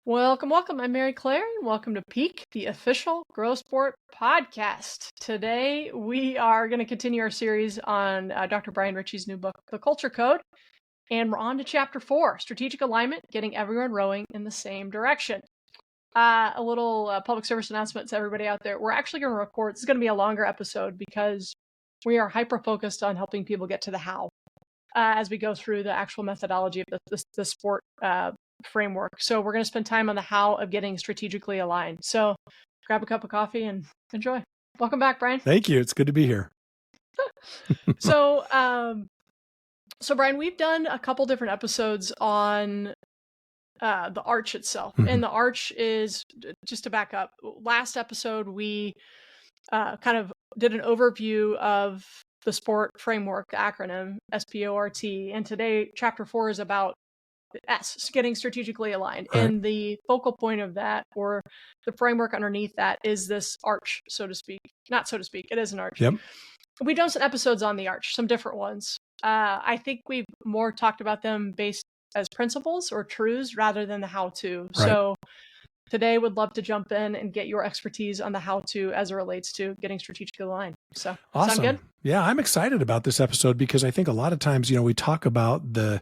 Welcome, welcome. I'm Mary Claire, and welcome to Peak, the official Grow Sport podcast. Today, we are going to continue our series on Dr. Brian Ritchie's new book, The Culture Code, and we're on to chapter 4, Strategic Alignment, Getting Everyone Rowing in the Same Direction. A little public service announcement to everybody out there. We're actually going to record, this is going to be a longer episode because we are hyper-focused on helping people get to the how as we go through the actual methodology of the sport framework. So we're going to spend time on the how of getting strategically aligned. So grab a cup of coffee and enjoy. Welcome back, Brian. Thank you. It's good to be here. So Brian, we've done a couple different episodes on the arch itself. Mm-hmm. And the arch is, just to back up, last episode we kind of did an overview of the sport framework, the acronym SPORT. And today, chapter 4 is about S, getting strategically aligned. Right. And the focal point of that, or the framework underneath that, is this arch, so to speak. Not so to speak, it is an arch. Yep. We've done some episodes on the arch, some different ones. I think we've more talked about them based as principles or truths rather than the how-to. Right. So today, would love to jump in and get your expertise on the how-to as it relates to getting strategically aligned. So, awesome. Sound good? Yeah, I'm excited about this episode because I think a lot of times, we talk about the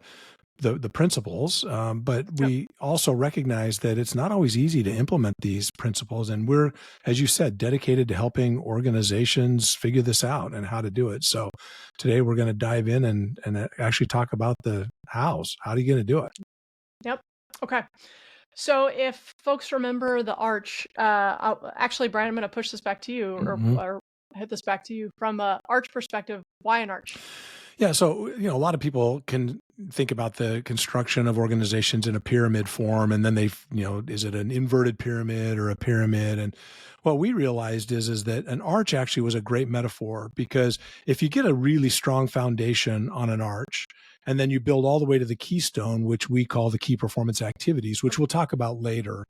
principles, but we also recognize that it's not always easy to implement these principles. And we're, as you said, dedicated to helping organizations figure this out and how to do it. So today we're going to dive in and actually talk about the hows. How are you going to do it? Yep. Okay. So if folks remember the arch, actually, Brian, I'm going to push this back to you or hit this back to you from an arch perspective. Why an arch? Yeah. So, a lot of people can think about the construction of organizations in a pyramid form, and then is it an inverted pyramid or a pyramid? And what we realized is that an arch actually was a great metaphor, because if you get a really strong foundation on an arch, and then you build all the way to the keystone, which we call the key performance activities, which we'll talk about later,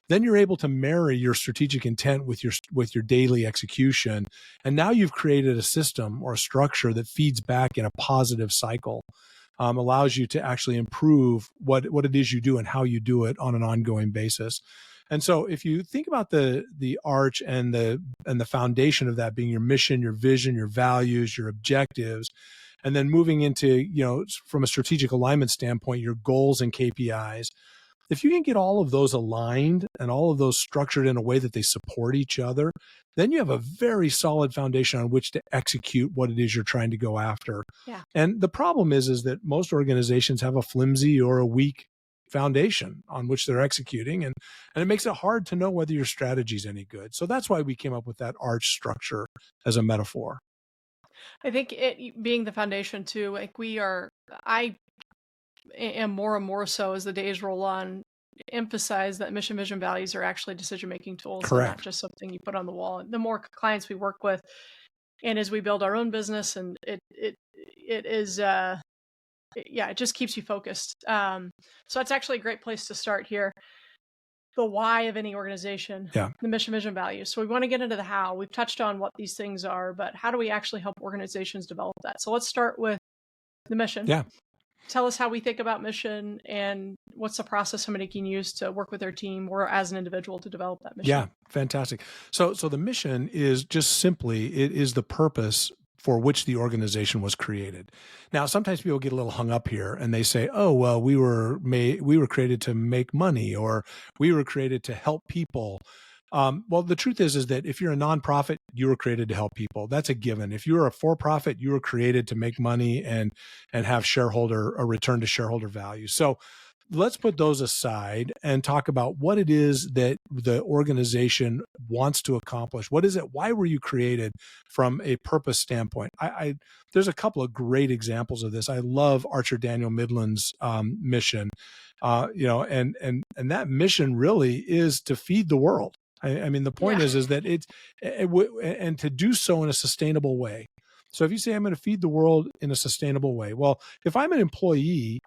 then you're able to marry your strategic intent with your daily execution. And now you've created a system or a structure that feeds back in a positive cycle, allows you to actually improve what it is you do and how you do it on an ongoing basis. And so if you think about the arch and the foundation of that being your mission, your vision, your values, your objectives, and then moving into, from a strategic alignment standpoint, your goals and KPIs, if you can get all of those aligned and all of those structured in a way that they support each other, then you have a very solid foundation on which to execute what it is you're trying to go after. Yeah. And the problem is that most organizations have a flimsy or a weak foundation on which they're executing, and it makes it hard to know whether your strategy is any good. So that's why we came up with that arch structure as a metaphor. I think it being the foundation too, like I am more and more so as the days roll on, emphasize that mission, vision, values are actually decision-making tools. Correct. Not just something you put on the wall. The more clients we work with, and as we build our own business, and it is, it just keeps you focused. So that's actually a great place to start here. The why of any organization, the mission, vision, values. So we want to get into the how. We've touched on what these things are, but how do we actually help organizations develop that? So let's start with the mission. Yeah. Tell us how we think about mission and what's the process somebody can use to work with their team or as an individual to develop that mission. Yeah, fantastic. So the mission is just simply, it is the purpose for which the organization was created. Now, sometimes people get a little hung up here and they say, oh, well, we were created to make money, or we were created to help people. Well, the truth is that if you're a nonprofit, you were created to help people. That's a given. If you're a for-profit, you were created to make money and have a return to shareholder value. So let's put those aside and talk about what it is that the organization wants to accomplish. What is it? Why were you created from a purpose standpoint? There's a couple of great examples of this. I love Archer Daniel Midland's mission, and that mission really is to feed the world. I mean, the point is that and to do so in a sustainable way. So if you say, I'm going to feed the world in a sustainable way, well, if I'm an employee,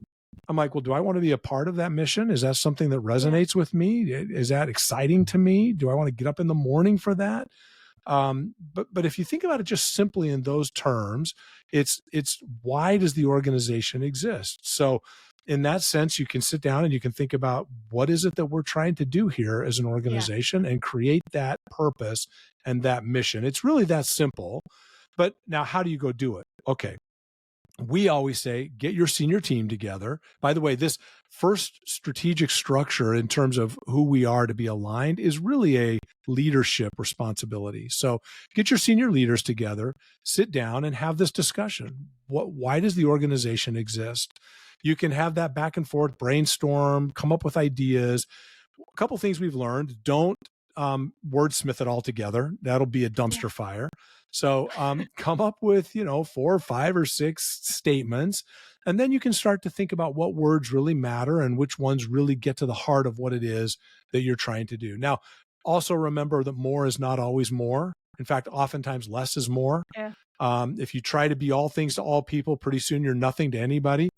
I'm like, well, do I want to be a part of that mission? Is that something that resonates with me? Is that exciting to me? Do I want to get up in the morning for that? But if you think about it just simply in those terms, it's why does the organization exist? So in that sense, you can sit down and you can think about what is it that we're trying to do here as an organization and create that purpose and that mission. It's really that simple. But now, how do you go do it? Okay. We always say, get your senior team together. By the way, this first strategic structure in terms of who we are to be aligned is really a leadership responsibility. So get your senior leaders together, sit down and have this discussion. Why does the organization exist? You can have that back and forth brainstorm, come up with ideas. A couple things we've learned: don't wordsmith it all together. That'll be a dumpster fire. So come up with, 4 or 5 or 6 statements, and then you can start to think about what words really matter and which ones really get to the heart of what it is that you're trying to do. Now, also remember that more is not always more. In fact, oftentimes less is more. Yeah. If you try to be all things to all people, pretty soon you're nothing to anybody.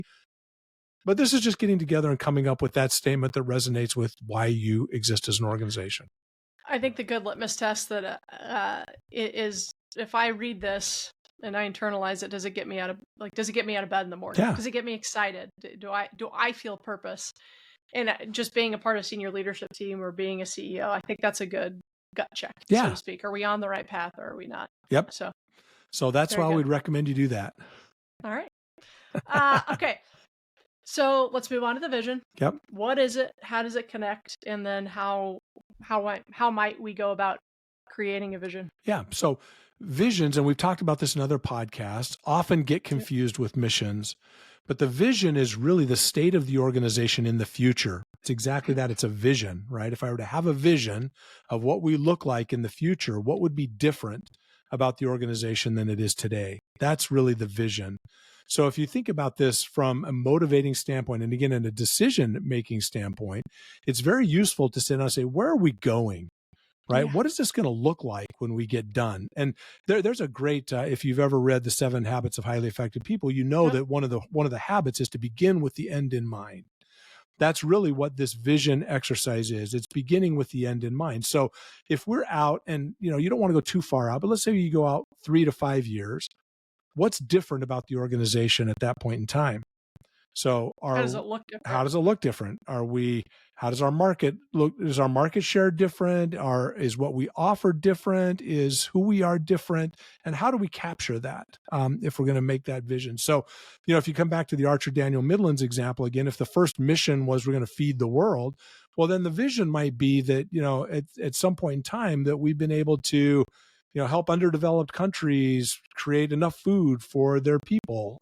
But this is just getting together and coming up with that statement that resonates with why you exist as an organization. I think the good litmus test that is, if I read this and I internalize it, does it get me out of bed in the morning? Yeah. Does it get me excited? Do I feel purpose? And just being a part of senior leadership team or being a CEO, I think that's a good gut check, so to speak. Are we on the right path or are we not? Yep. So that's why we'd recommend you do that. All right. Okay. So let's move on to the vision. Yep. What is it? How does it connect? And then how might we go about creating a vision? Yeah. So visions, and we've talked about this in other podcasts, often get confused with missions, but the vision is really the state of the organization in the future. It's exactly that. It's a vision, right? If I were to have a vision of what we look like in the future, what would be different about the organization than it is today? That's really the vision. So if you think about this from a motivating standpoint, and again, in a decision-making standpoint, it's very useful to sit down and say, where are we going? Right? Yeah. What is this going to look like when we get done? And there's a great, if you've ever read The 7 Habits of Highly Effective People, you know that one of the habits is to begin with the end in mind. That's really what this vision exercise is. It's beginning with the end in mind. So if we're out and, you don't want to go too far out, but let's say you go out 3 to 5 years, what's different about the organization at that point in time? So how does it look different? How does it look different? How does our market look? Is our market share different? Is what we offer different? Is who we are different? And how do we capture that if we're going to make that vision? So, if you come back to the Archer Daniel Midland's example again, if the first mission was we're going to feed the world, well, then the vision might be that, at some point in time that we've been able to help underdeveloped countries create enough food for their people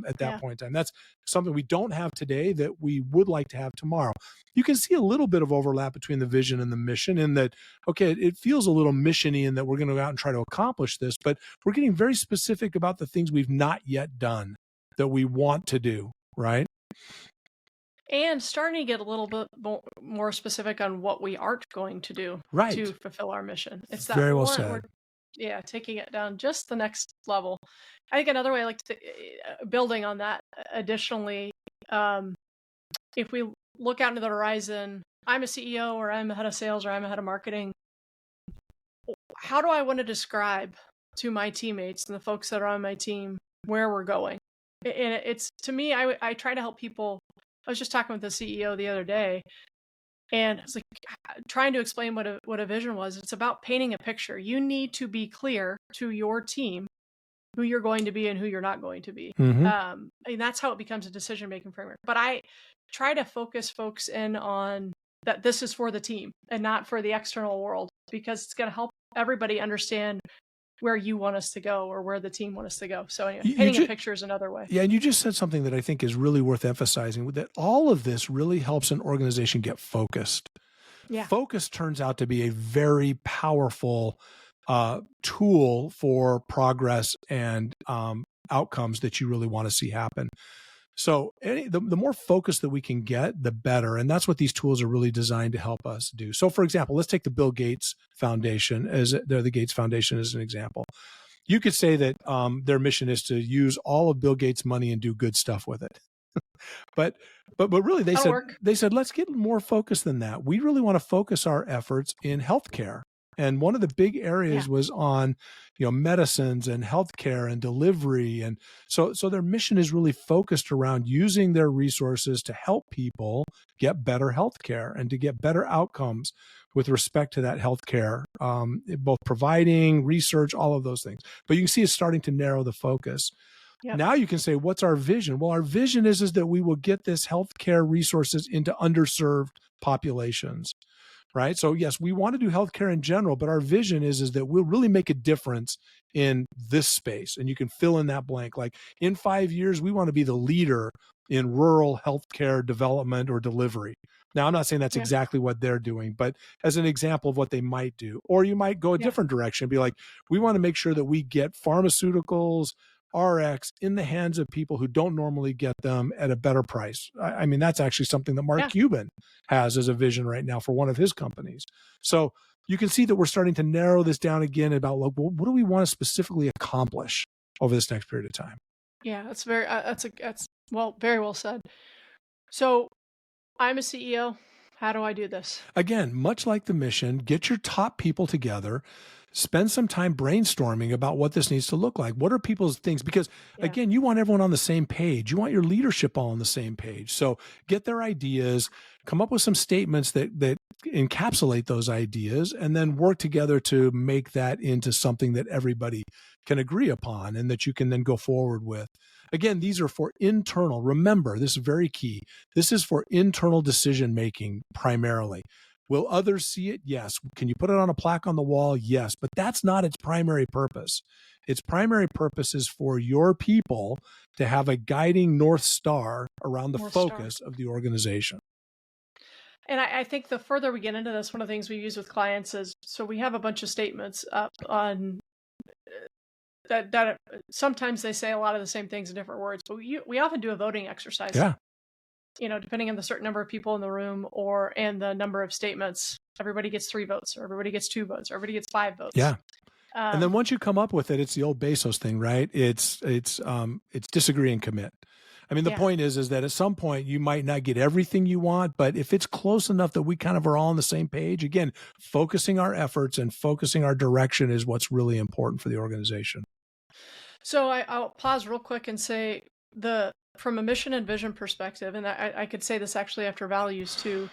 at that point in time. That's something we don't have today that we would like to have tomorrow. You can see a little bit of overlap between the vision and the mission in that, okay, it feels a little mission-y in that we're going to go out and try to accomplish this, but we're getting very specific about the things we've not yet done that we want to do, right? And starting to get a little bit more specific on what we aren't going to do to fulfill our mission. It's that very well said. Taking it down just the next level. I think another way, building on that additionally, if we look out into the horizon, I'm a CEO or I'm a head of sales or I'm a head of marketing. How do I want to describe to my teammates and the folks that are on my team where we're going? And it's, to me, I try to help people. I was just talking with the CEO the other day, and it's like trying to explain what a vision was. It's about painting a picture. You need to be clear to your team who you're going to be and who you're not going to be. Mm-hmm. And that's how it becomes a decision-making framework. But I try to focus folks in on that this is for the team and not for the external world, because it's going to help everybody understand where you want us to go or where the team want us to go. So anyway, painting a picture is another way. Yeah, and you just said something that I think is really worth emphasizing, that all of this really helps an organization get focused. Yeah. Focus turns out to be a very powerful tool for progress and outcomes that you really want to see happen. So the more focus that we can get, the better. And that's what these tools are really designed to help us do. So for example, let's take the Bill Gates Foundation the Gates Foundation as an example. You could say that their mission is to use all of Bill Gates' money and do good stuff with it. but really they said, let's get more focused than that. We really want to focus our efforts in healthcare. And one of the big areas was on, medicines and healthcare and delivery. And so their mission is really focused around using their resources to help people get better healthcare and to get better outcomes with respect to that healthcare, both providing research, all of those things. But you can see it's starting to narrow the focus. Yep. Now you can say, what's our vision? Well, our vision is that we will get this healthcare resources into underserved populations, right? So yes, we want to do healthcare in general, but our vision is that we'll really make a difference in this space. And you can fill in that blank. Like in 5 years, we want to be the leader in rural healthcare development or delivery. Now, I'm not saying that's exactly what they're doing, but as an example of what they might do. Or you might go a different direction and be like, we want to make sure that we get pharmaceuticals, RX in the hands of people who don't normally get them at a better price. I mean, that's actually something that Mark Cuban has as a vision right now for one of his companies. So you can see that we're starting to narrow this down again about, like, well, what do we want to specifically accomplish over this next period of time? Yeah, that's very, very well said. So I'm a CEO. How do I do this? Again, much like the mission, get your top people together, spend some time brainstorming about what this needs to look like. What are people's things? Because again, you want everyone on the same page. You want your leadership all on the same page. So get their ideas, come up with some statements that encapsulate those ideas, and then work together to make that into something that everybody can agree upon and that you can then go forward with. Again, these are for internal. Remember, this is very key. This is for internal decision-making primarily. Will others see it? Yes. Can you put it on a plaque on the wall? Yes. But that's not its primary purpose. Its primary purpose is for your people to have a guiding North Star around the focus of the organization. And I think the further we get into this, one of the things we use with clients is, so we have a bunch of statements up on that sometimes they say a lot of the same things in different words, but we often do a voting exercise. Yeah. Depending on the certain number of people in the room and the number of statements, everybody gets 3 votes, or everybody gets 2 votes, or everybody gets 5 votes. Yeah. And then once you come up with it, it's the old Bezos thing, right? It's disagree and commit. I mean, the point is that at some point you might not get everything you want, but if it's close enough that we kind of are all on the same page, again, focusing our efforts and focusing our direction is what's really important for the organization. So I'll pause real quick and say, from a mission and vision perspective, and I could say this actually after values too,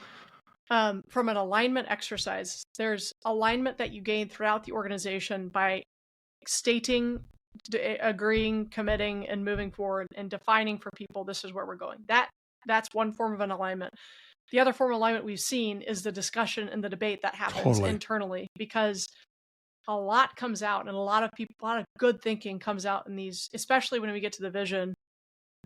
from an alignment exercise, there's alignment that you gain throughout the organization by stating, agreeing, committing, and moving forward and defining for people, this is where we're going. That's one form of an alignment. The other form of alignment we've seen is the discussion and the debate that happens internally, because a lot comes out and a lot of good thinking comes out in these, especially when we get to the vision,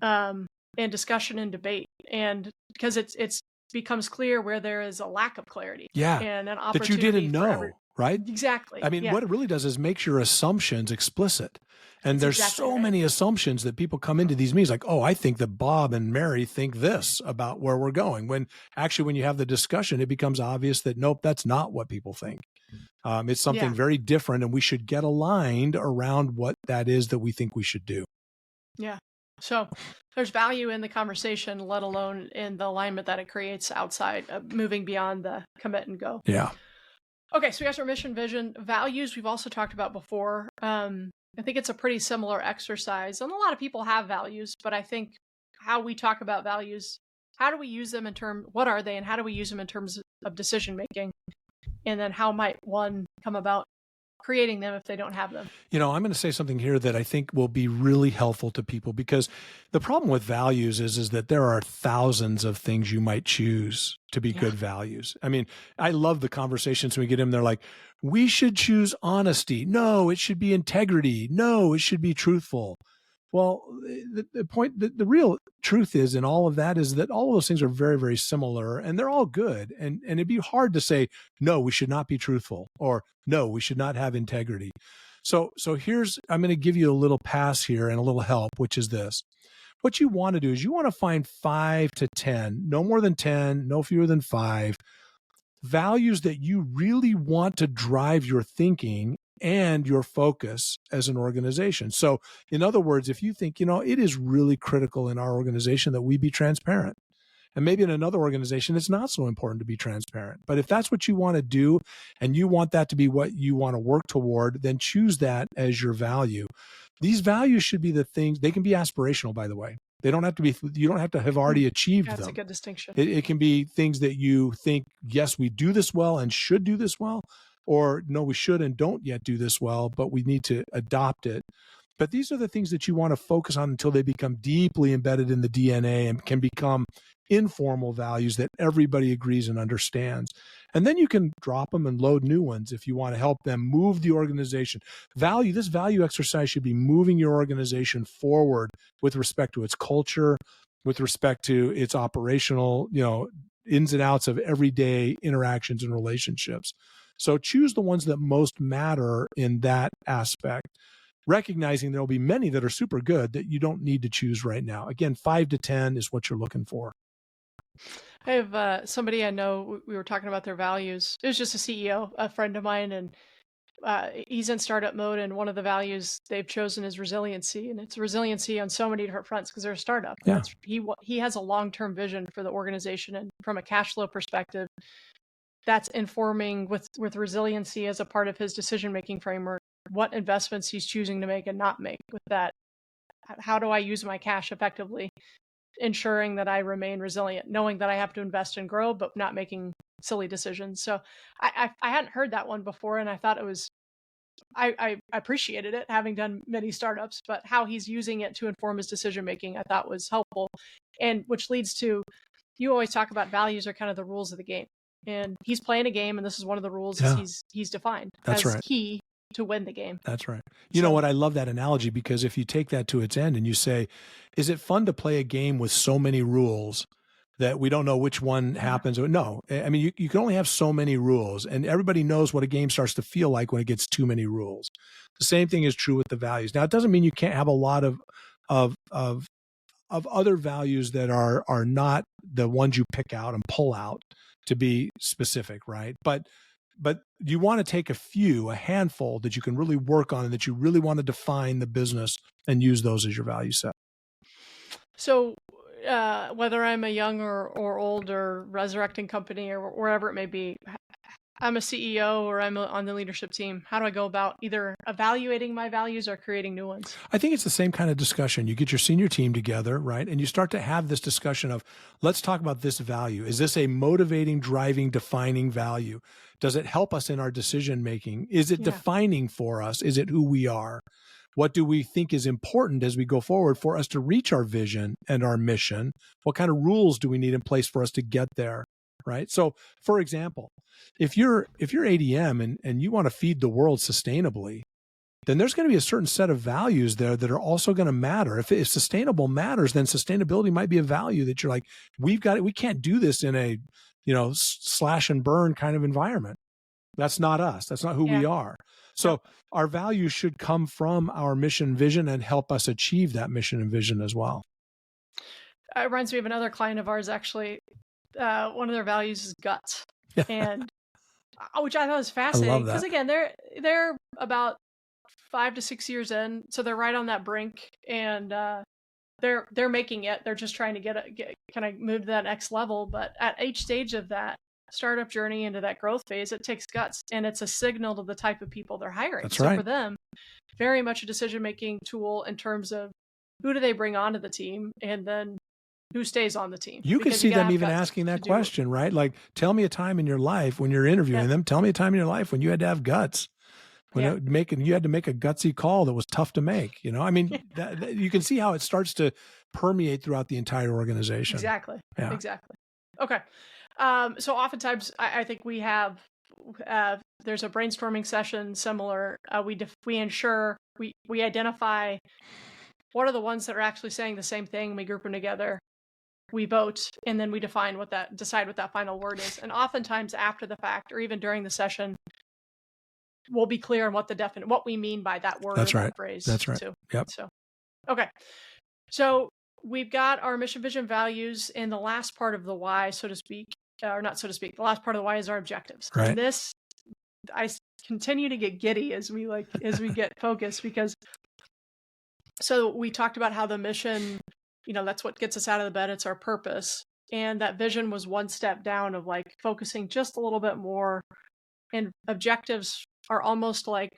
and discussion and debate, and because it's becomes clear where there is a lack of clarity, and an opportunity that you didn't know, right? Exactly. I mean, what it really does is makes your assumptions explicit. And there's so many assumptions that people come into these meetings like, oh, I think that Bob and Mary think this about where we're going. When actually, when you have the discussion, it becomes obvious that, nope, that's not what people think. It's something very different, and we should get aligned around what that is that we think we should do. Yeah. So there's value in the conversation, let alone in the alignment that it creates outside of moving beyond the commit and go. Yeah. Okay. So we got our mission, vision, values. We've also talked about before. I think it's a pretty similar exercise, and a lot of people have values, but I think how we talk about values, how do we use them what are they, and how do we use them in terms of decision making? And then how might one come about creating them if they don't have them? I'm going to say something here that I think will be really helpful to people, because the problem with values is that there are thousands of things you might choose to be good values. I mean, I love the conversations when we get in. They're like, we should choose honesty. No, it should be integrity. No, it should be truthful. Well, the real truth is in all of that is that all of those things are very, very similar, and they're all good. And it'd be hard to say, no, we should not be truthful, or no, we should not have integrity. So I'm going to give you a little pass here and a little help, which is this. What you want to do is you want to find 5 to 10, no more than 10, no fewer than 5 values that you really want to drive your thinking and your focus as an organization. So in other words, if you think, it is really critical in our organization that we be transparent, And maybe in another organization, it's not so important to be transparent. But if that's what you want to do and you want that to be what you want to work toward, then choose that as your value. These values should be the things, they can be aspirational, by the way. They don't have to be, you don't have to have already achieved them. That's a good distinction. It can be things that you think, yes, we do this well and should do this well, or no, we should and don't yet do this well, but we need to adopt it. But these are the things that you want to focus on until they become deeply embedded in the DNA and can become informal values that everybody agrees and understands. And then you can drop them and load new ones if you want to help them move the organization. This value exercise should be moving your organization forward with respect to its culture, with respect to its operational, ins and outs of everyday interactions and relationships. So choose the ones that most matter in that aspect, recognizing there'll be many that are super good that you don't need to choose right now. Again, 5 to 10 is what you're looking for. I have somebody I know, we were talking about their values. It was just a CEO, a friend of mine, and he's in startup mode, and one of the values they've chosen is resiliency, and it's resiliency on so many different fronts because they're a startup. Yeah. He has a long-term vision for the organization, and from a cash flow perspective, that's informing with resiliency as a part of his decision-making framework, what investments he's choosing to make and not make. With that, how do I use my cash effectively, ensuring that I remain resilient, knowing that I have to invest and grow, but not making silly decisions. So I hadn't heard that one before, and I thought it was, I appreciated it, having done many startups, but how he's using it to inform his decision making, I thought was helpful. And which leads to, you always talk about values are kind of the rules of the game, and he's playing a game, and this is one of the rules he's defined as key to win the game. That's right. You know what? I love that analogy, because if you take that to its end and you say, is it fun to play a game with so many rules that we don't know which one happens? No, I mean, you can only have so many rules, and everybody knows what a game starts to feel like when it gets too many rules. The same thing is true with the values. Now, it doesn't mean you can't have a lot of other values that are not the ones you pick out and pull out to be specific, right? But you want to take a handful that you can really work on and that you really want to define the business and use those as your value set. So whether I'm a young or old or resurrecting company or wherever it may be, I'm a CEO or I'm on the leadership team, how do I go about either evaluating my values or creating new ones? I think it's the same kind of discussion. You get your senior team together, right? And you start to have this discussion of, let's talk about this value. Is this a motivating, driving, defining value? Does it help us in our decision-making? Is it defining for us? Is it who we are? What do we think is important as we go forward for us to reach our vision and our mission? What kind of rules do we need in place for us to get there? Right. So, for example, if you're ADM and you want to feed the world sustainably, then there's going to be a certain set of values there that are also going to matter. If sustainable matters, then sustainability might be a value that you're like, we can't do this in a, slash and burn kind of environment. That's not us. That's not who we are. So our values should come from our mission vision and help us achieve that mission and vision as well. It reminds me of another client of ours, actually. One of their values is guts, and which I thought was fascinating because again, they're about 5 to 6 years in, so they're right on that brink, and they're making it. They're just trying to get kind of move to that next level. But at each stage of that startup journey into that growth phase, it takes guts, and it's a signal to the type of people they're hiring. That's so right. For them, very much a decision-making tool in terms of who do they bring onto the team, and then who stays on the team. You can see them even asking that question, right? Like, tell me a time in your life when you're interviewing them. Tell me a time in your life when you had to have guts. When you had to make a gutsy call that was tough to make. I mean, you can see how it starts to permeate throughout the entire organization. Exactly. Yeah. Exactly. Okay. So oftentimes I think we have, there's a brainstorming session similar. We ensure we identify what are the ones that are actually saying the same thing. We group them together, we vote, and then we decide what that final word is. And oftentimes after the fact, or even during the session, we'll be clear on what we mean by that word. That's right. That phrase. That's right. Too. Yep. So, okay. So we've got our mission, vision, values, and the last part of the why, so to speak, or not so to speak. The last part of the why is our objectives. Right. And this, I continue to get giddy as we get focused, because. So we talked about how the mission, that's what gets us out of the bed. It's our purpose. and that vision was one step down of like focusing just a little bit more. And objectives are almost like,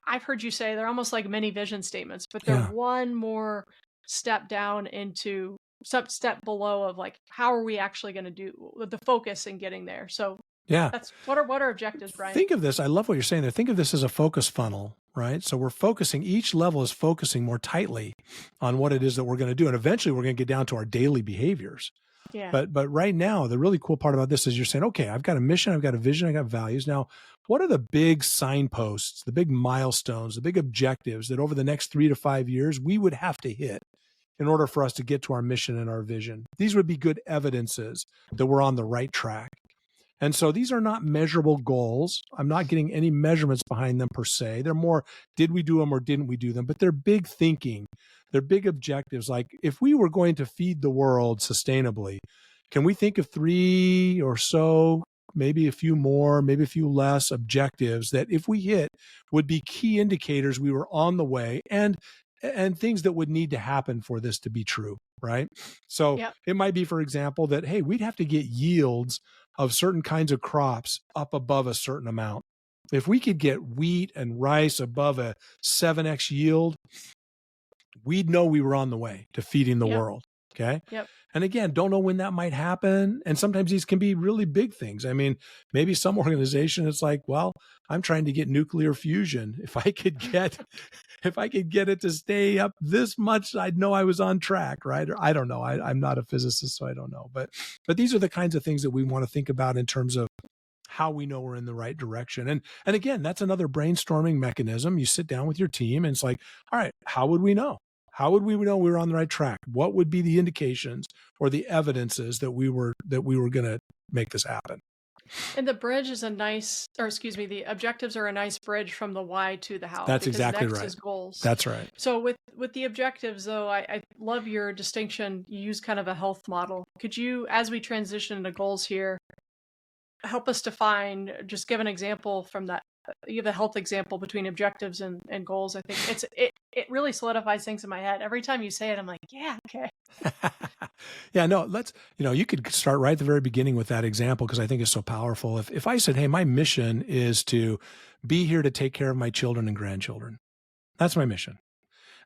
I've heard you say they're almost like mini vision statements, but they're Yeah. one more step down into step below of like, how are we actually going to do the focus in getting there? So Yeah. that's what are objectives, Brian? Think of this. I love what you're saying there. Think of this as a focus funnel, right? So we're focusing, each level is focusing more tightly on what it is that we're going to do. And eventually we're going to get down to our daily behaviors. Yeah. But right now, the really cool part about this is you're saying, okay, I've got a mission, I've got a vision, I got values. Now, what are the big signposts, the big milestones, the big objectives that over the next 3 to 5 years we would have to hit in order for us to get to our mission and our vision? These would be good evidences that we're on the right track. And so these are not measurable goals. I'm not getting any measurements behind them per se. They're more, did we do them or didn't we do them? But they're big thinking. They're big objectives. Like if we were going to feed the world sustainably, can we think of 3 or so, maybe a few more, maybe a few less objectives that if we hit would be key indicators we were on the way, and things that would need to happen for this to be true, right? So Yep. it might be, for example, that, hey, we'd have to get yields of certain kinds of crops up above a certain amount. If we could get wheat and rice above a 7x yield, we'd know we were on the way to feeding the Yep. world. Okay. Yep. And again, don't know when that might happen. And sometimes these can be really big things. I mean, maybe some organization is like, well, I'm trying to get nuclear fusion. If I could get it to stay up this much, I'd know I was on track, right? Or I don't know. I'm not a physicist, so I don't know. But these are the kinds of things that we want to think about in terms of how we know we're in the right direction. And again, that's another brainstorming mechanism. You sit down with your team and it's like, all right, how would we know? How would we know we were on the right track? What would be the indications or the evidences that we were going to make this happen? And the bridge is the objectives are a nice bridge from the why to the how. That's because exactly next right. is goals. That's right. So with the objectives, though, I love your distinction. You use kind of a health model. Could you, as we transition into goals here, help us define, just give an example from that, you have a health example between objectives and goals. I think it really solidifies things in my head. Every time you say it, I'm like, yeah, okay. Yeah, no, you could start right at the very beginning with that example because I think it's so powerful. If I said, hey, my mission is to be here to take care of my children and grandchildren, that's my mission.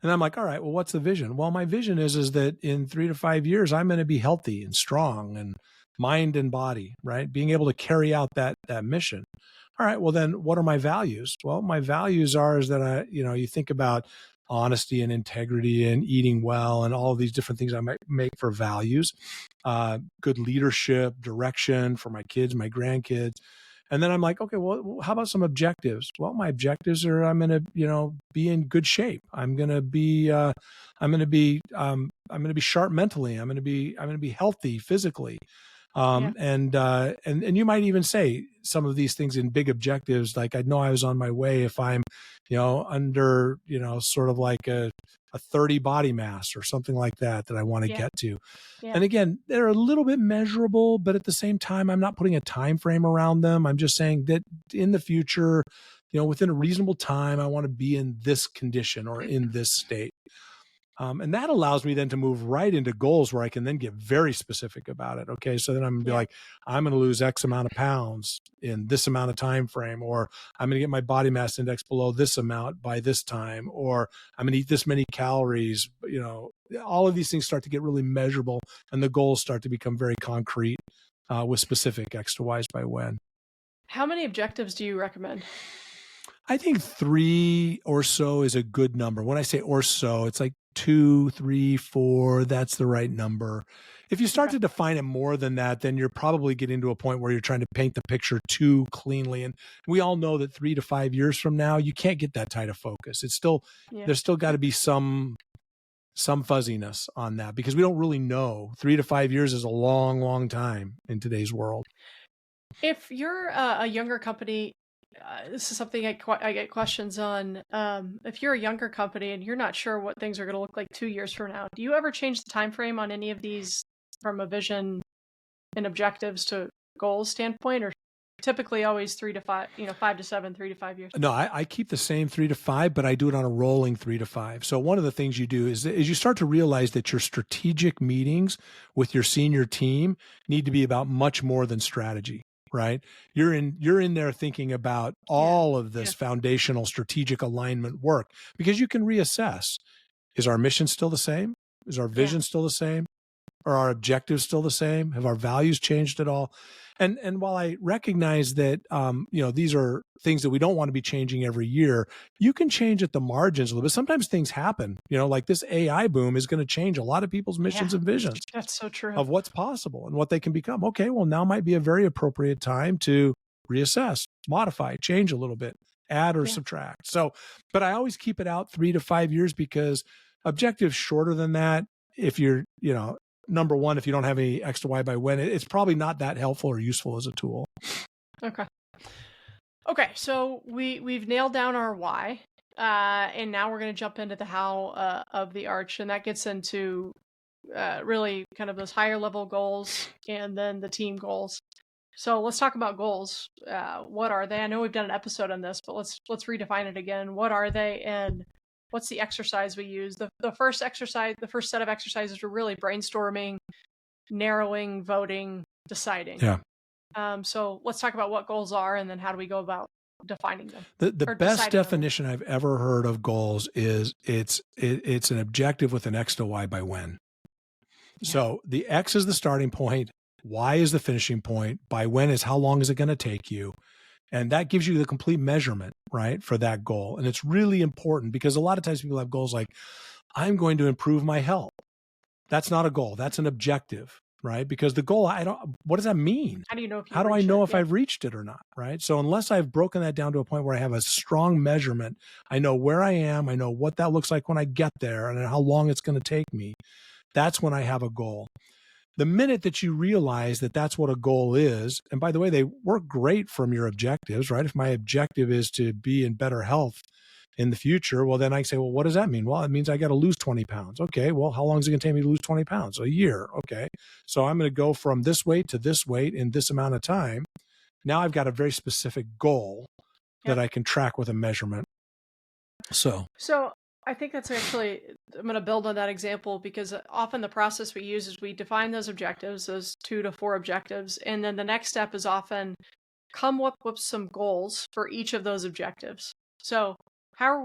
And I'm like, all right, well, what's the vision? Well, my vision is that in 3 to 5 years, I'm going to be healthy and strong and mind and body, right? Being able to carry out that mission. All right, well, then what are my values? Well, my values is that you think about honesty and integrity and eating well and all of these different things I might make for values, good leadership, direction for my kids, my grandkids. And then I'm like, okay, well, how about some objectives? Well, my objectives are I'm going to, be in good shape. I'm going to be sharp mentally. I'm going to be healthy physically. And you might even say some of these things in big objectives, like I know I was on my way if I'm, under, sort of like a 30 body mass or something like that I want to get to. Yeah. And again, they're a little bit measurable, but at the same time, I'm not putting a time frame around them. I'm just saying that in the future, within a reasonable time, I want to be in this condition or in this state. And that allows me then to move right into goals where I can then get very specific about it. Okay. So then I'm going to be like, I'm going to lose X amount of pounds in this amount of time frame, or I'm going to get my body mass index below this amount by this time, or I'm going to eat this many calories. All of these things start to get really measurable and the goals start to become very concrete with specific X to Y's by when. How many objectives do you recommend? I think 3 or so is a good number. When I say or so, it's like 2, 3, 4. That's the right number. If you start to define it more than that, then you're probably getting to a point where you're trying to paint the picture too cleanly. And we all know that 3 to 5 years from now, you can't get that tight of focus. It's still, there's still got to be some fuzziness on that because we don't really know. 3 to 5 years is a long, long time in today's world. If you're a younger company, this is something I get questions on. If you're a younger company and you're not sure what things are going to look like 2 years from now, do you ever change the time frame on any of these from a vision and objectives to goals standpoint, or typically always 3 to 5, 5 to 7, 3 to 5 years? No, I keep the same 3 to 5, but I do it on a rolling 3 to 5. So one of the things you do is you start to realize that your strategic meetings with your senior team need to be about much more than strategy, right? You're in there thinking about all of this foundational strategic alignment work, because you can reassess. Is our mission still the same? Is our vision still the same? Are our objectives still the same? Have our values changed at all? And while I recognize that these are things that we don't want to be changing every year, you can change at the margins a little bit. Sometimes things happen, like this AI boom is going to change a lot of people's missions and visions. That's so true. Of what's possible and what they can become. Okay, well, now might be a very appropriate time to reassess, modify, change a little bit, add or subtract. So, but I always keep it out 3 to 5 years, because objectives shorter than that, if you're, number one, if you don't have any X to Y by when, it's probably not that helpful or useful as a tool. Okay. So we've nailed down our why, and now we're going to jump into the how of the arch, and that gets into really kind of those higher level goals and then the team goals. So let's talk about goals. What are they? I know we've done an episode on this, but let's redefine it again. What are they, and what's the exercise we use? The first set of exercises were really brainstorming, narrowing, voting, deciding. So let's talk about what goals are, and then how do we go about defining them. The best definition I've ever heard of goals is it's an objective with an X to Y by when. So the X is the starting point, Y is the finishing point, by when is how long is it going to take you. And that gives you the complete measurement, right, for that goal. And it's really important, because a lot of times people have goals like, I'm going to improve my health. That's not a goal. That's an objective, right? Because the goal, what does that mean? How do you know how do I know if I've reached it or not, right? So unless I've broken that down to a point where I have a strong measurement, I know where I am, I know what that looks like when I get there, and how long it's going to take me. That's when I have a goal. The minute that you realize that that's what a goal is, and by the way, they work great from your objectives, right? If my objective is to be in better health in the future, well, then I say, well, what does that mean? Well, it means I got to lose 20 pounds. Okay, well, how long is it going to take me to lose 20 pounds? A year. Okay, so I'm going to go from this weight to this weight in this amount of time. Now I've got a very specific goal that I can track with a measurement. So I think that's actually, I'm going to build on that example, because often the process we use is we define those objectives, those 2 to 4 objectives. And then the next step is often come up with some goals for each of those objectives. So how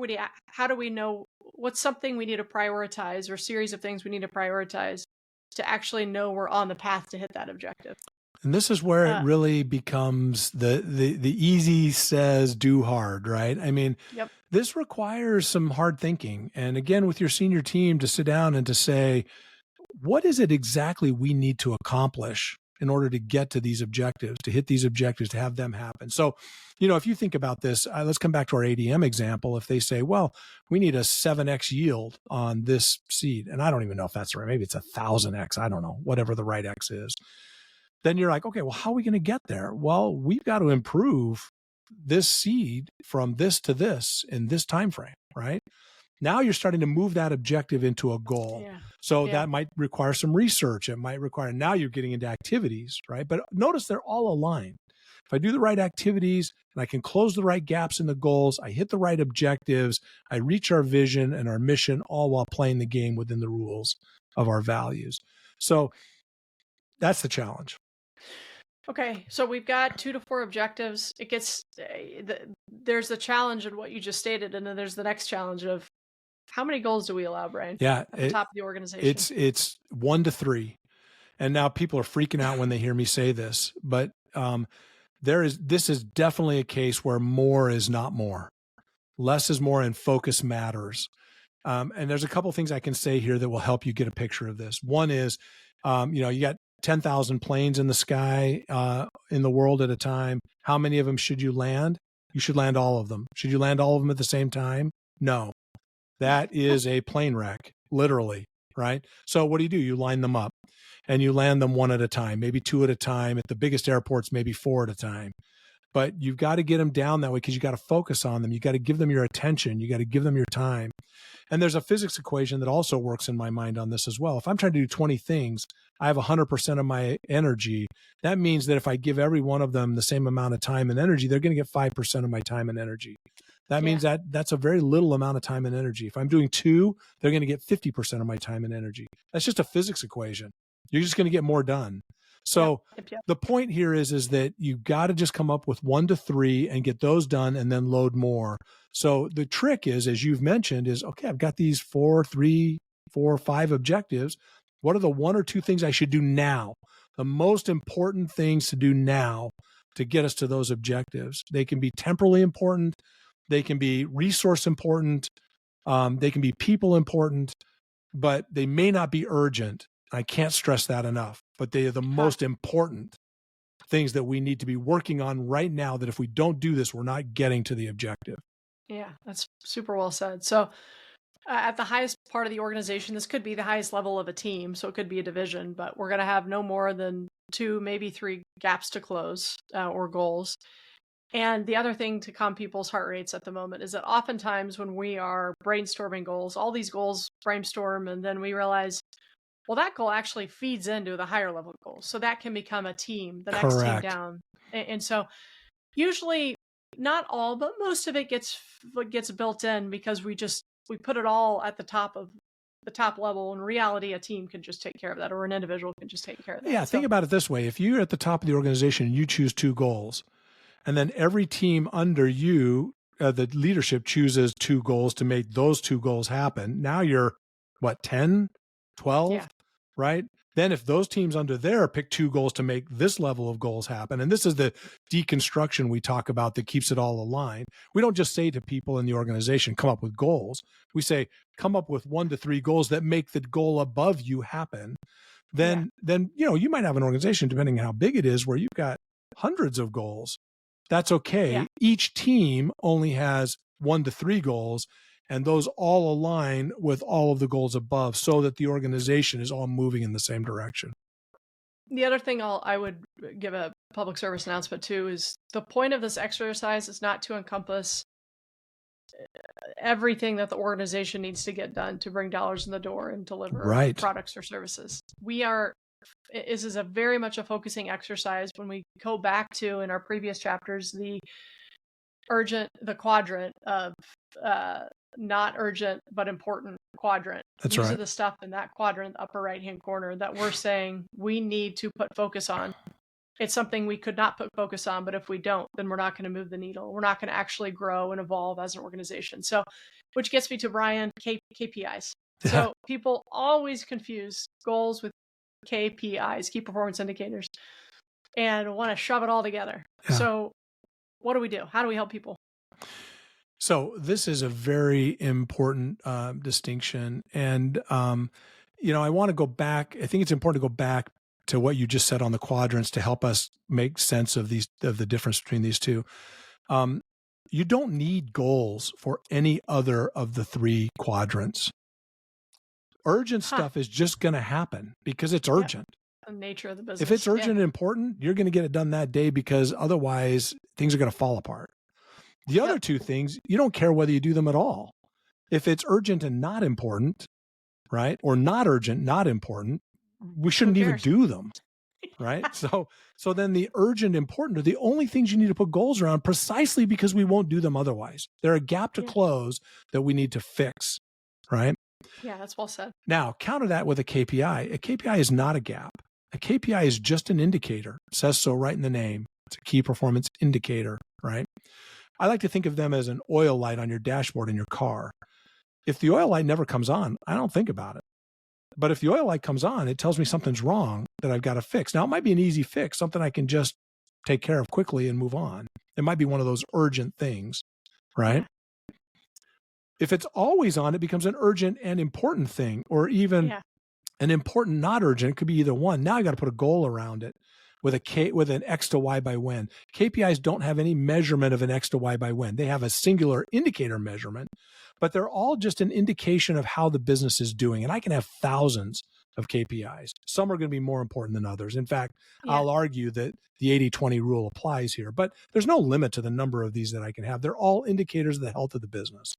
do we know what's something we need to prioritize, or series of things we need to prioritize to actually know we're on the path to hit that objective? And this is where it really becomes the easy says do hard, right? I mean, this requires some hard thinking. And again, with your senior team, to sit down and to say, what is it exactly we need to accomplish in order to get to these objectives, to hit these objectives, to have them happen? So, if you think about this, let's come back to our ADM example. If they say, well, we need a 7x yield on this seed, and I don't even know if that's right. Maybe it's 1,000x. I don't know, whatever the right X is. Then you're like, okay, well, how are we going to get there? Well, we've got to improve this seed from this to this in this time frame, right? Now you're starting to move that objective into a goal. So that might require some research. It might require, now you're getting into activities, right? But notice they're all aligned. If I do the right activities and I can close the right gaps in the goals, I hit the right objectives, I reach our vision and our mission, all while playing the game within the rules of our values. So that's the challenge. Okay, so we've got 2 to 4 objectives. It gets there's the challenge in what you just stated, and then there's the next challenge of how many goals do we allow, Brian? At the top of the organization. It's 1 to 3, and now people are freaking out when they hear me say this, but this is definitely a case where more is not more, less is more, and focus matters. And there's a couple things I can say here that will help you get a picture of this. One is, you got 10,000 planes in the sky in the world at a time. How many of them should you land? You should land all of them. Should you land all of them at the same time? No. That is a plane wreck, literally, right? So what do? You line them up and you land them one at a time, maybe 2 at a time. At the biggest airports, maybe 4 at a time. but you've got to get them down that way because you got to focus on them. You got to give them your attention. You got to give them your time. And there's a physics equation that also works in my mind on this as well. If I'm trying to do 20 things, I have 100% of my energy. That means that if I give every one of them the same amount of time and energy, they're going to get 5% of my time and energy. That means that that's a very little amount of time and energy. If I'm doing 2, they're going to get 50% of my time and energy. That's just a physics equation. You're just going to get more done. So the point here is that you got to just come up with 1 to 3 and get those done and then load more. So the trick is, as you've mentioned, is, okay, I've got these 4, 5 objectives. What are the 1 or 2 things I should do now? The most important things to do now to get us to those objectives. They can be temporally important. They can be resource important. They can be people important, but they may not be urgent. I can't stress that enough, but they are the most important things that we need to be working on right now, that if we don't do this, we're not getting to the objective. Yeah, that's super well said. So at the highest part of the organization, this could be the highest level of a team, so it could be a division, but we're going to have no more than 2, maybe 3 gaps to close or goals. And the other thing to calm people's heart rates at the moment is that oftentimes when we are brainstorming goals, all these goals brainstorm, and then we realize, well, that goal actually feeds into the higher level goals. So that can become a team, the next team down. And so usually not all, but most of it gets built in because we put it all at the top of the top level. In reality, a team can just take care of that, or an individual can just take care of that. Yeah, think about it this way. If you're at the top of the organization, you choose 2 goals, and then every team under you, the leadership chooses 2 goals to make those 2 goals happen. Now you're, 10, 12, right? Then if those teams under there pick 2 goals to make this level of goals happen, and this is the deconstruction we talk about that keeps it all aligned. We don't just say to people in the organization, come up with goals. We say, come up with 1 to 3 goals that make the goal above you happen. Then you might have an organization, depending on how big it is, where you've got hundreds of goals. That's okay. Yeah. Each team only has 1 to 3 goals, and those all align with all of the goals above so that the organization is all moving in the same direction. The other thing I would give a public service announcement to is the point of this exercise is not to encompass everything that the organization needs to get done to bring dollars in the door and deliver products or services. This is a very much a focusing exercise. When we go back to, in our previous chapters, the quadrant of not urgent but important quadrant. These are the stuff in that quadrant, upper right hand corner, that we're saying we need to put focus on. It's something we could not put focus on, but if we don't, then we're not going to move the needle. We're not going to actually grow and evolve as an organization. So, which gets me to, Brian, KPIs. So people always confuse goals with KPIs, key performance indicators, and want to shove it all together. So what do we do? How do we help people? So this is a very important distinction. And, I want to go back. I think it's important to go back to what you just said on the quadrants to help us make sense of the difference between these two. You don't need goals for any other of the 3 quadrants. Urgent stuff is just going to happen because it's urgent. The nature of the business. If it's urgent and important, you're going to get it done that day, because otherwise things are going to fall apart. The other 2 things, you don't care whether you do them at all. If it's urgent and not important, right? Or not urgent, not important, we shouldn't even do them, right? So then the urgent, important are the only things you need to put goals around, precisely because we won't do them otherwise. They're a gap to close that we need to fix, right? Yeah, that's well said. Now, counter that with a KPI. A KPI is not a gap. A KPI is just an indicator. It says so right in the name. It's a key performance indicator, right? I like to think of them as an oil light on your dashboard in your car. If the oil light never comes on, I don't think about it. But if the oil light comes on, it tells me something's wrong that I've got to fix. Now, it might be an easy fix, something I can just take care of quickly and move on. It might be one of those urgent things, right? If it's always on, it becomes an urgent and important thing, or even an important, not urgent. It could be either one. Now I got to put a goal around it with an X to Y by when. KPIs don't have any measurement of an X to Y by when. They have a singular indicator measurement, but they're all just an indication of how the business is doing. And I can have thousands of KPIs. Some are going to be more important than others. In fact, Yeah. I'll argue that the 80-20 rule applies here, but there's no limit to the number of these that I can have. They're all indicators of the health of the business.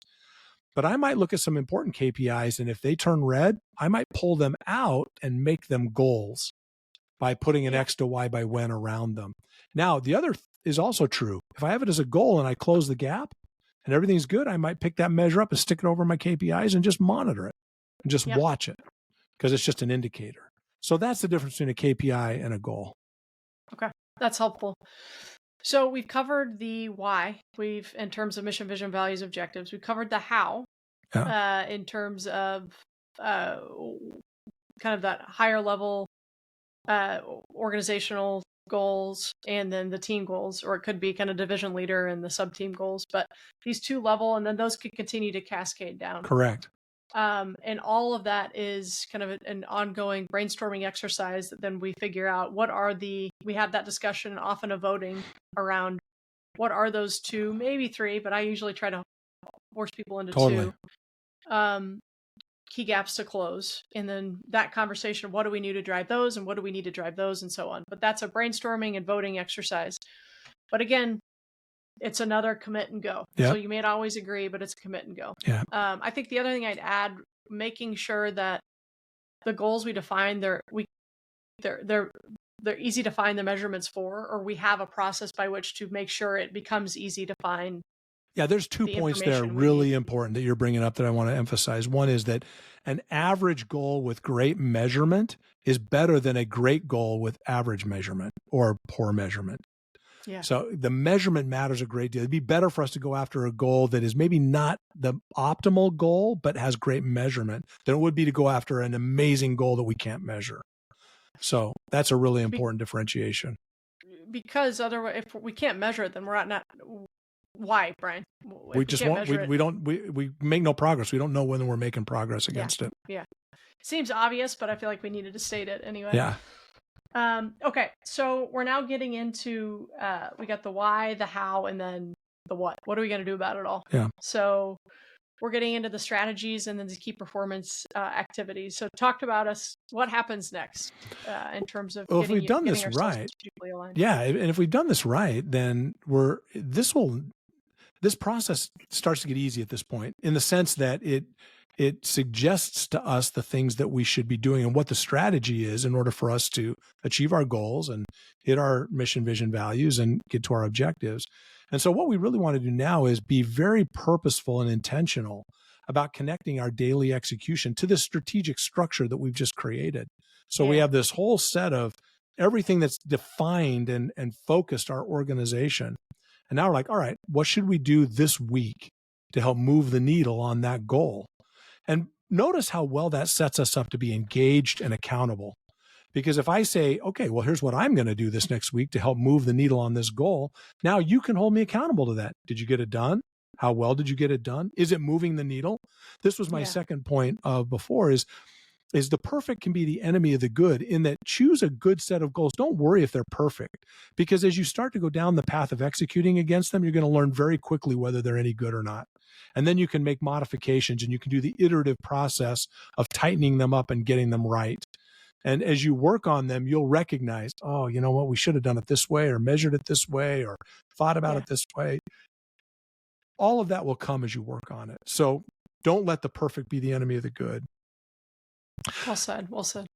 But I might look at some important KPIs, and if they turn red, I might pull them out and make them goals by putting an X to Y by when around them. Now, the other is also true. If I have it as a goal and I close the gap and everything's good, I might pick that measure up and stick it over my KPIs and just monitor it and just watch it, because it's just an indicator. So that's the difference between a KPI and a goal. Okay, that's helpful. So we've covered the why. In terms of mission, vision, values, objectives. We've covered the how in terms of kind of that higher level organizational goals, and then the team goals, or it could be kind of division leader and the sub-team goals. But these 2 level, and then those could continue to cascade down. Correct. And all of that is kind of an ongoing brainstorming exercise that then we figure out we have that discussion, often a voting around what are those 2, maybe 3, but I usually try to force people into 2 key gaps to close. And then that conversation, what do we need to drive those, and what do we need to drive those, and so on. But that's a brainstorming and voting exercise. But again, it's another commit and go. Yep. So you may not always agree, but it's a commit and go. Yeah. I think the other thing I'd add, making sure that the goals we define, they're easy to find the measurements for, or we have a process by which to make sure it becomes easy to find. Yeah, there's 2 points there really important that you're bringing up that I want to emphasize. One is that an average goal with great measurement is better than a great goal with average measurement or poor measurement. Yeah. So the measurement matters a great deal. It'd be better for us to go after a goal that is maybe not the optimal goal, but has great measurement, than it would be to go after an amazing goal that we can't measure. So that's a really important differentiation. Because otherwise, if we can't measure it, then we're not. Why, Brian? We make no progress. We don't know when we're making progress against it. Yeah. Seems obvious, but I feel like we needed to state it anyway. Yeah. Okay, so we're now getting into, we got the why, the how, and then the what. What are we going to do about it all? Yeah. So we're getting into the strategies and then the key performance activities. So talk about what happens next in terms of if we've done this right. Yeah, and if we've done this right, then this process starts to get easy at this point, in the sense that it suggests to us the things that we should be doing and what the strategy is in order for us to achieve our goals and hit our mission, vision, values, and get to our objectives. And so what we really want to do now is be very purposeful and intentional about connecting our daily execution to this strategic structure that we've just created. So we have this whole set of everything that's defined and focused our organization. And now we're like, all right, what should we do this week to help move the needle on that goal? And notice how well that sets us up to be engaged and accountable. Because if I say, okay, well, here's what I'm going to do this next week to help move the needle on this goal, now you can hold me accountable to that. Did you get it done? How well did you get it done? Is it moving the needle? This was my second point of before is the perfect can be the enemy of the good, in that choose a good set of goals. Don't worry if they're perfect, because as you start to go down the path of executing against them, you're going to learn very quickly whether they're any good or not. And then you can make modifications, and you can do the iterative process of tightening them up and getting them right. And as you work on them, you'll recognize, oh, you know what, we should have done it this way, or measured it this way, or thought about it this way. All of that will come as you work on it. So don't let the perfect be the enemy of the good. Well said. Well said.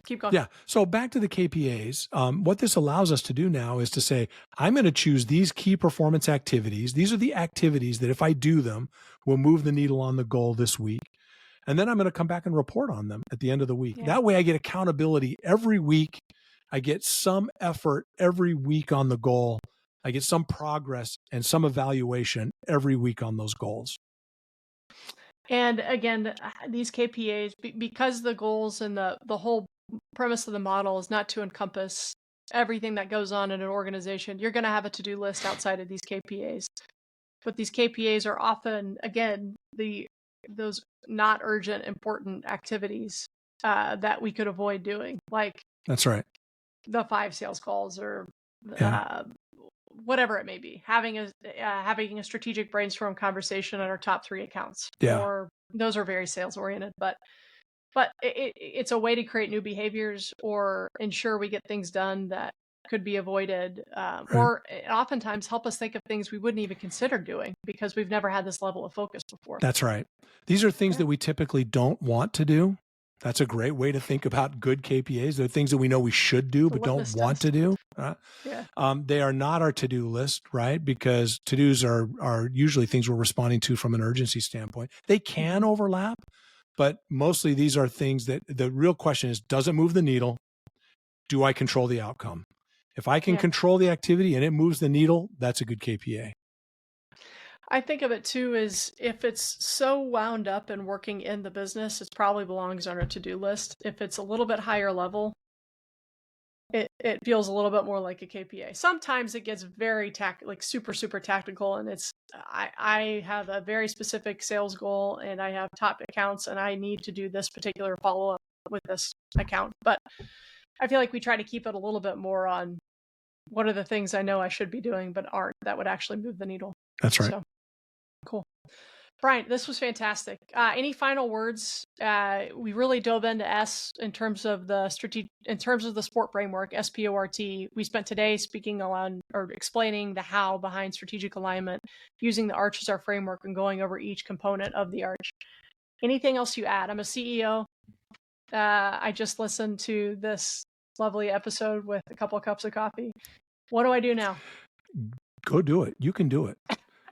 Keep going. Yeah. So back to the KPAs. What this allows us to do now is to say, I'm going to choose these key performance activities. These are the activities that if I do them, will move the needle on the goal this week. And then I'm going to come back and report on them at the end of the week. Yeah. That way I get accountability every week. I get some effort every week on the goal. I get some progress and some evaluation every week on those goals. And again, these KPAs, because the goals and the whole premise of the model is not to encompass everything that goes on in an organization, you're going to have a to-do list outside of these KPAs. But these KPAs are often, again, those not urgent, important activities that we could avoid doing. Like, that's right, the 5 sales calls, or whatever it may be, having a strategic brainstorm conversation on our top 3 accounts. Yeah. Or those are very sales oriented, but But it's a way to create new behaviors or ensure we get things done that could be avoided, Right. or oftentimes help us think of things we wouldn't even consider doing because we've never had this level of focus before. That's right. These are things Yeah. that we typically don't want to do. That's a great way to think about good KPAs. They're things that we know we should do, The but don't litmus want to test. do. Yeah. They are not our to-do list, right? Because to-dos are usually things we're responding to from an urgency standpoint. They can Mhm. overlap, but mostly these are things that the real question is, does it move the needle? Do I control the outcome? If I can Yeah. control the activity and it moves the needle, that's a good KPA. I think of it too as if it's so wound up and working in the business, it probably belongs on a to-do list. If it's a little bit higher level, it feels a little bit more like a KPA. Sometimes it gets very like super tactical, and it's I have a very specific sales goal, and I have top accounts, and I need to do this particular follow up with this account. But I feel like we try to keep it a little bit more on what are the things I know I should be doing but aren't that would actually move the needle. That's right. So cool. Brian, this was fantastic. Any final words? We really dove into S in terms of the in terms of the sport framework, SPORT. We spent today speaking on or explaining the how behind strategic alignment, using the arch as our framework and going over each component of the arch. Anything else you add? I'm a CEO. I just listened to this lovely episode with a couple of cups of coffee. What do I do now? Go do it. You can do it.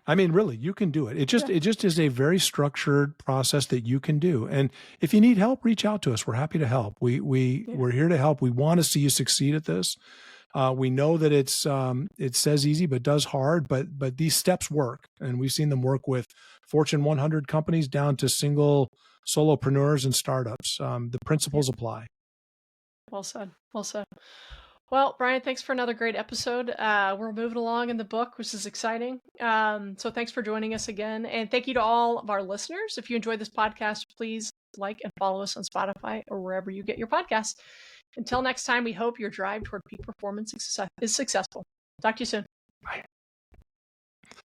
I mean, really, you can do it. It just is a very structured process that you can do. And if you need help, reach out to us. We're happy to help. We're here to help. We want to see you succeed at this. We know that it says easy, but does hard. But these steps work, and we've seen them work with Fortune 100 companies down to single solopreneurs and startups. The principles apply. Well said. Well said. Well, Brian, thanks for another great episode. We're moving along in the book, which is exciting. So thanks for joining us again. And thank you to all of our listeners. If you enjoyed this podcast, please like and follow us on Spotify or wherever you get your podcasts. Until next time, we hope your drive toward peak performance is successful. Talk to you soon. Bye.